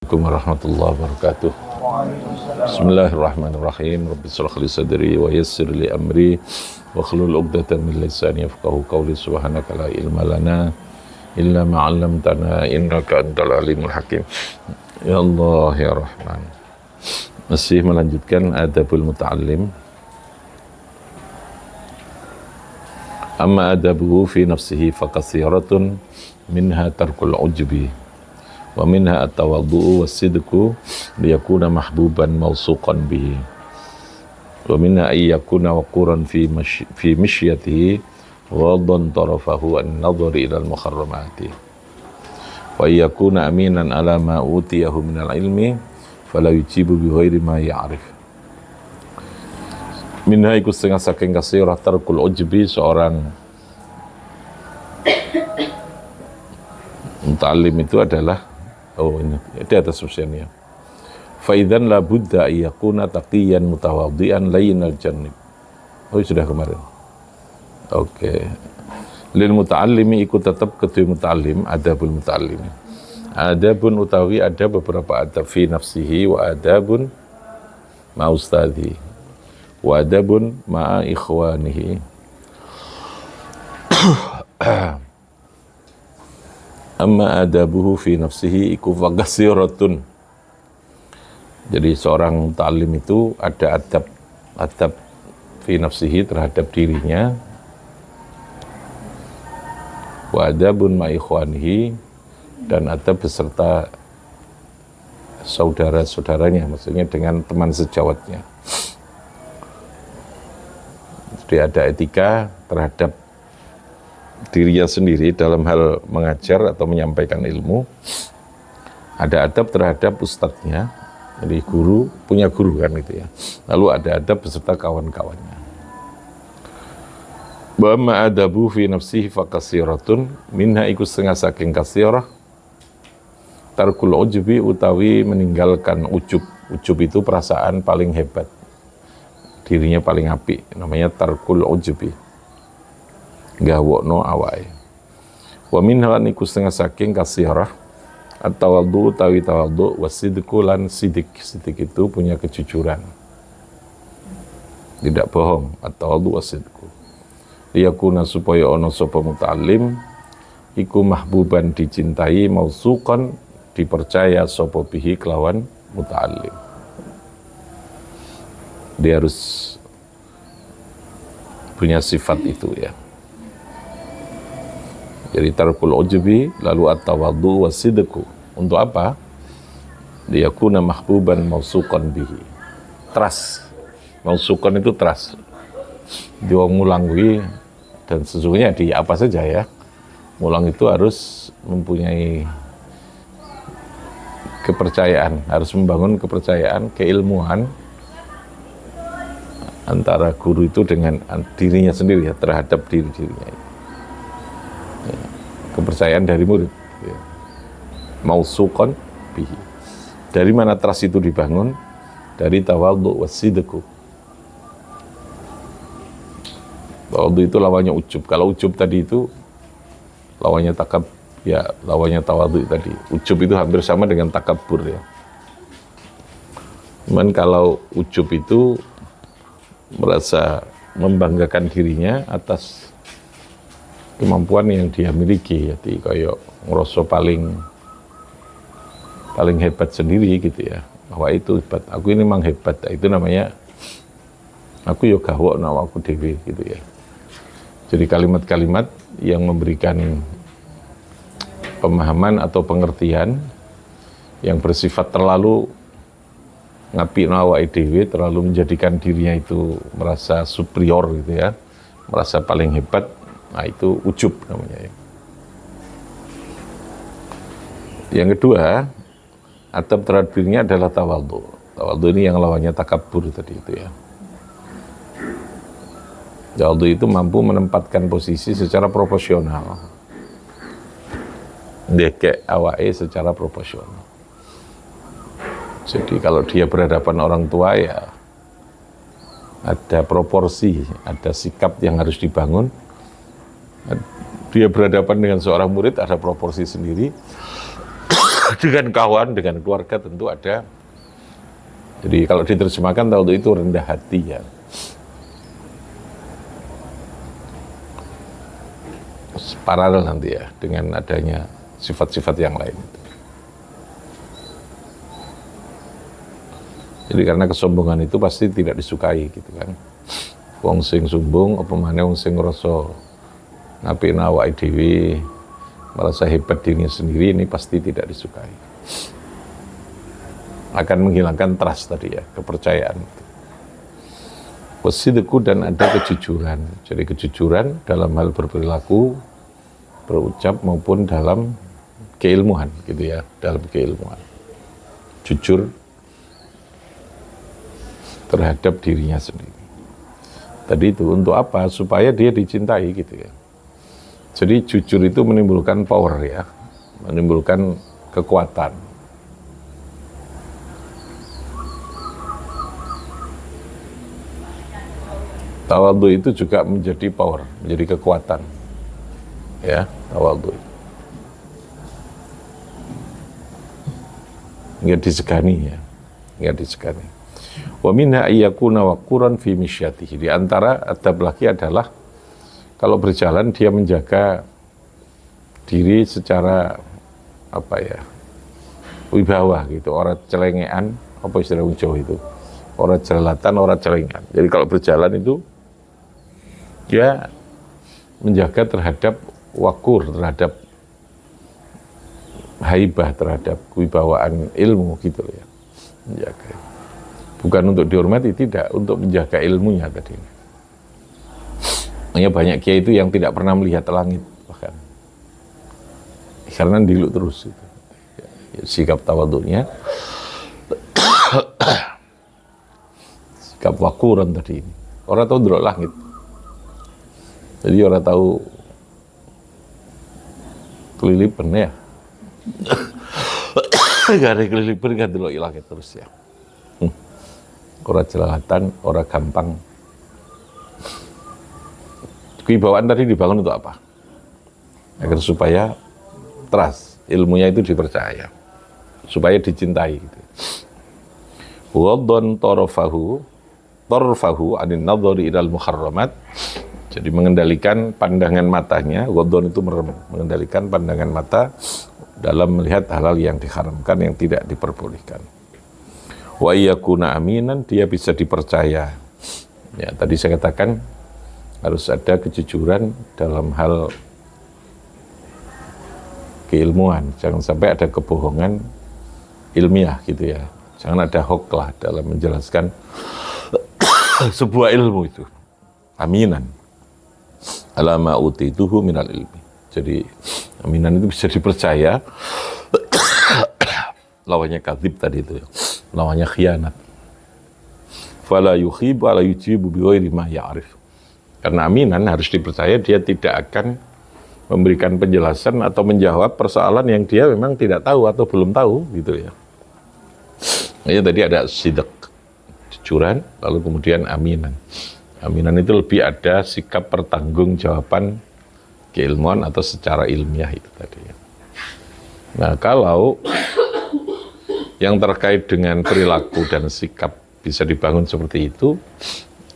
Assalamualaikum warahmatullahi wabarakatuh. Bismillahirrahmanirrahim. Rabbi shrah li sadri wa yassir li amri wa hlul 'uqdatam min lisani yafqahu qawli. Subhanaka la ilma lana illa ma 'allamtana innaka antal alimul hakim. Ya Allah ya Rahman. Masih melanjutkan adabul muta'allim. Amma adabuhu fi nafsihi faqasiratun minha tarkul ujbi wa minha at-tawaddu'u was-sidqu liyakuna mahbuban mawsuqan bihi wa minha ayyakuna waquran fi mishyatihi ghaddan tarafahu an-nadhari ila al-muharramati wa ayyakuna aminan ala ma utiyahu min al-ilmi fala yujibu bi ghairi ma ya'rif. Minha iku setengah saking kasirah tarkul ujbi, seorang muta'allim itu adalah ini di atas usianya. Faidan la budda ayyakuna taqiyan mutawaddian layyinal jannib. Oh sudah kemarin. Oke. Lil muta'allimi ikut tetap ketua muta'allim, adabul muta'allim. Adabun utawi ada beberapa adab fi nafsihi wa adabun ma ustadhi wa adabun ma ikhwanihi. Amma adabuhu fi nafsihi iku faqasiratun. Jadi seorang muta'allim itu ada adab fi nafsihi terhadap dirinya, wa adabun ma ikhwanihi, dan adab beserta saudara-saudaranya, maksudnya dengan teman sejawatnya. Jadi ada etika terhadap dirinya sendiri dalam hal mengajar atau menyampaikan ilmu. Ada adab terhadap ustadznya, jadi guru, punya guru kan gitu ya. Lalu ada adab beserta kawan-kawannya. Wa ma adabu fi nafsihi faqasiratun minha iku setengah saking kasirah tarkul ujbi utawi meninggalkan ujub. Ujub itu perasaan paling hebat, dirinya paling apik, namanya tarkul ujbi, gawokno awake. Wa minha iku setengah saking kasirah at-tawaddu utawi tawaddu wasidqu lan sidik. Sidik itu punya kejujuran, tidak bohong. At-tawaddu wasidqu liyakuna supaya ono sapa muta'allim iku mahbuban dicintai, mausuqan dipercaya sapa bihi kelawan muta'allim. Dia harus punya sifat itu ya. Jadi tarkul ujbi, lalu at-tawaddu wasidqu. Untuk apa? Liyakuna mahbuban mausuqan bihi. Trust. Mausuqan itu trust. Dia ngulang dan sesungguhnya di apa saja ya. Ngulang itu harus mempunyai kepercayaan, harus membangun kepercayaan, keilmuan antara guru itu dengan dirinya sendiri ya, terhadap dirinya. Ya, kepercayaan dari murid ya. Mausuqan bihi. Dari mana trust itu dibangun? Dari tawaddu wasidqu. Tawaddu itu lawannya ujub. Kalau ujub tadi itu lawannya lawannya tawaddu tadi. Ujub itu hampir sama dengan takabur ya. Cuman kalau ujub itu merasa membanggakan dirinya atas kemampuan yang dia miliki, jadi kayak ngerasa paling hebat sendiri gitu ya, bahwa itu hebat, aku ini memang hebat. Itu namanya aku yo gawok nawaku dewe gitu ya. Jadi kalimat-kalimat yang memberikan pemahaman atau pengertian yang bersifat terlalu ngapi nawai dewe, terlalu menjadikan dirinya itu merasa superior gitu ya, merasa paling hebat. Nah itu ujub namanya ya. Yang kedua, adab terhadap dirinya adalah tawaddu. Tawaddu ini yang lawannya takabur tadi itu ya. Tawaddu itu mampu menempatkan posisi secara proporsional, dekek awake secara proporsional. Jadi kalau dia berhadapan orang tua ya ada proporsi, ada sikap yang harus dibangun. Dia berhadapan dengan seorang murid ada proporsi sendiri. dengan kawan, dengan keluarga tentu ada. Jadi kalau diterjemahkan tawadhu itu rendah hati ya. Paralel nanti ya dengan adanya sifat-sifat yang lain. Jadi karena kesombongan itu pasti tidak disukai gitu kan. Wong sing sombong apa maneh wong sing ngrasa ngapikna awake dhewe, merasa hebat dirinya sendiri, ini pasti tidak disukai. Akan menghilangkan trust tadi ya, kepercayaan. Wasidqu, dan ada kejujuran. Jadi kejujuran dalam hal berperilaku, berucap maupun dalam keilmuan gitu ya, dalam keilmuan. Jujur terhadap dirinya sendiri. Tadi itu untuk apa? Supaya dia dicintai gitu ya. Jadi jujur itu menimbulkan power ya, menimbulkan kekuatan. Tawadhu itu juga menjadi power, menjadi kekuatan. Ya, tawadhu. Enggak disegani ya, enggak disegani. Wa minha ayyakuna waquran fi misyatihi. Di antara adab laki adalah kalau berjalan dia menjaga diri secara apa ya, wibawa gitu, orang celengean, apa istilah wong Jawa itu, orang celatan, orang celengan. Jadi kalau berjalan itu dia menjaga terhadap wakur, terhadap haibah, terhadap kewibawaan ilmu gitu ya, menjaga. Bukan untuk dihormati, tidak, untuk menjaga ilmunya tadi. Hanya banyak kiai itu yang tidak pernah melihat langit bahkan, karena diluk terus itu. Sikap tawadhunya, sikap wakuran tadi ini. Orang tahu delok langit, jadi orang tahu kelilipan ya. Gak ada kelilipan, gak delok langit terus ya. Orang jelalatan, orang gampang. Kewibawaan tadi dibangun untuk apa? Agar supaya trust, ilmunya itu dipercaya, supaya dicintai gitu. Wadon torfahu anin nadhari ilal muharramat. Jadi mengendalikan pandangan matanya, wadon itu merem, mengendalikan pandangan mata dalam melihat hal-hal yang diharamkan, yang tidak diperbolehkan. Wa yakuna aminan, dia bisa dipercaya. Ya, tadi saya katakan harus ada kejujuran dalam hal keilmuan. Jangan sampai ada kebohongan ilmiah gitu ya. Jangan ada hoklah dalam menjelaskan sebuah ilmu itu. Aminan. Alama utituhu minal ilmi. Jadi aminan itu bisa dipercaya. Lawannya kadzib tadi itu ya. Lawannya khianat. Fala yukhibu ala yujibu bi ghairi ma ya'rif. Karena aminan harus dipercaya, dia tidak akan memberikan penjelasan atau menjawab persoalan yang dia memang tidak tahu atau belum tahu gitu ya. Ya tadi ada sidq, jujuran, lalu kemudian aminan. Aminan itu lebih ada sikap pertanggungjawaban keilmuan atau secara ilmiah itu tadi ya. Nah, kalau yang terkait dengan perilaku dan sikap bisa dibangun seperti itu,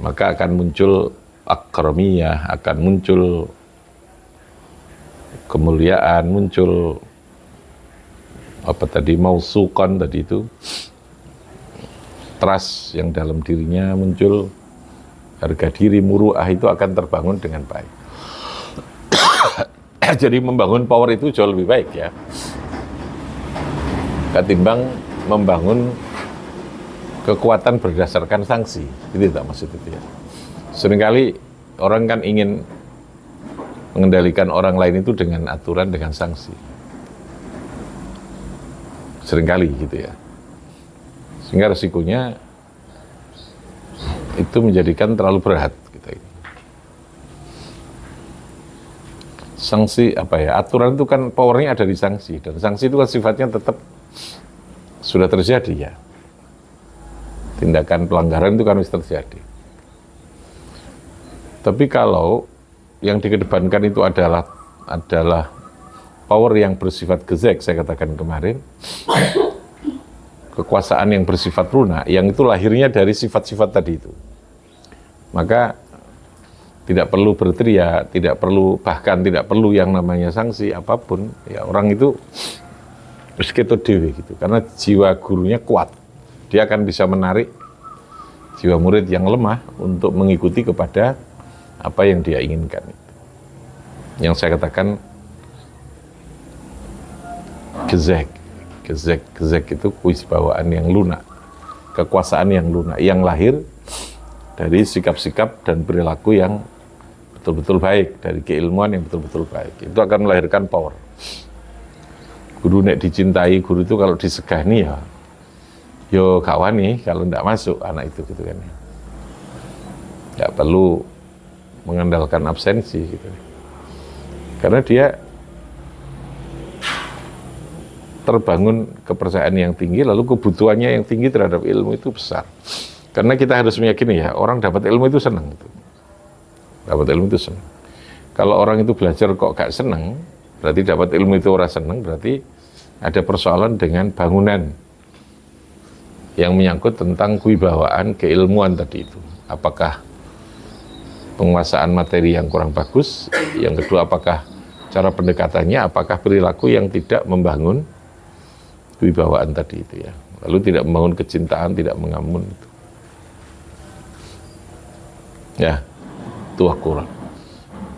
maka akan muncul akramiyah, akan muncul kemuliaan, muncul apa tadi, mausukan tadi itu, trust yang dalam dirinya muncul, harga diri, muru'ah itu akan terbangun dengan baik. Jadi membangun power itu jauh lebih baik ya, ketimbang membangun kekuatan berdasarkan sanksi. Itu tak maksud itu ya. Seringkali orang kan ingin mengendalikan orang lain itu dengan aturan, dengan sanksi. Seringkali gitu ya. Sehingga resikonya itu menjadikan terlalu berat gitu. Sanksi apa ya? Aturan itu kan powernya ada di sanksi, dan sanksi itu kan sifatnya tetap sudah terjadi ya. Tindakan pelanggaran itu kan harus terjadi. Tapi kalau yang dikedepankan itu adalah power yang bersifat gezek, saya katakan kemarin, kekuasaan yang bersifat lunak, yang itu lahirnya dari sifat-sifat tadi itu. Maka tidak perlu berteriak, tidak perlu, bahkan tidak perlu yang namanya sanksi apapun. Ya orang itu terus kita dewe gitu, karena jiwa gurunya kuat. Dia akan bisa menarik jiwa murid yang lemah untuk mengikuti kepada apa yang dia inginkan. Yang saya katakan gezek itu kewibawaan yang lunak, kekuasaan yang lunak, yang lahir dari sikap-sikap dan perilaku yang betul-betul baik, dari keilmuan yang betul-betul baik. Itu akan melahirkan power. Guru nek dicintai, guru itu kalau disegani ya yo kawani, kalau tidak masuk anak itu gitu kan. Nggak perlu mengandalkan absensi gitu. Karena dia terbangun kepercayaan yang tinggi, lalu kebutuhannya yang tinggi terhadap ilmu itu besar. Karena kita harus meyakini ya, orang dapat ilmu itu senang. Dapat ilmu itu senang. Kalau orang itu belajar kok gak senang, berarti dapat ilmu itu orang senang, berarti ada persoalan dengan bangunan yang menyangkut tentang kewibawaan keilmuan tadi itu. Apakah penguasaan materi yang kurang bagus, yang kedua apakah cara pendekatannya, apakah perilaku yang tidak membangun kewibawaan tadi itu ya. Lalu tidak membangun kecintaan, tidak mengamun itu. Ya, itu Al-Quran.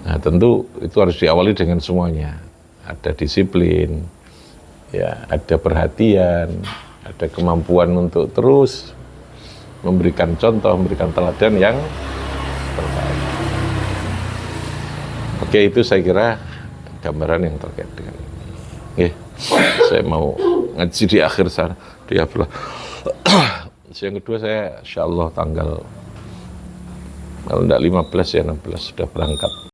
Nah tentu itu harus diawali dengan semuanya. Ada disiplin, ya, ada perhatian, ada kemampuan untuk terus memberikan contoh, memberikan teladan yang terbaik. Oke, itu saya kira gambaran yang terkait dengan ini. Saya mau ngaji di akhir sana, di April. Yang kedua saya insya Allah tanggal, kalau tidak 15 ya 16 sudah berangkat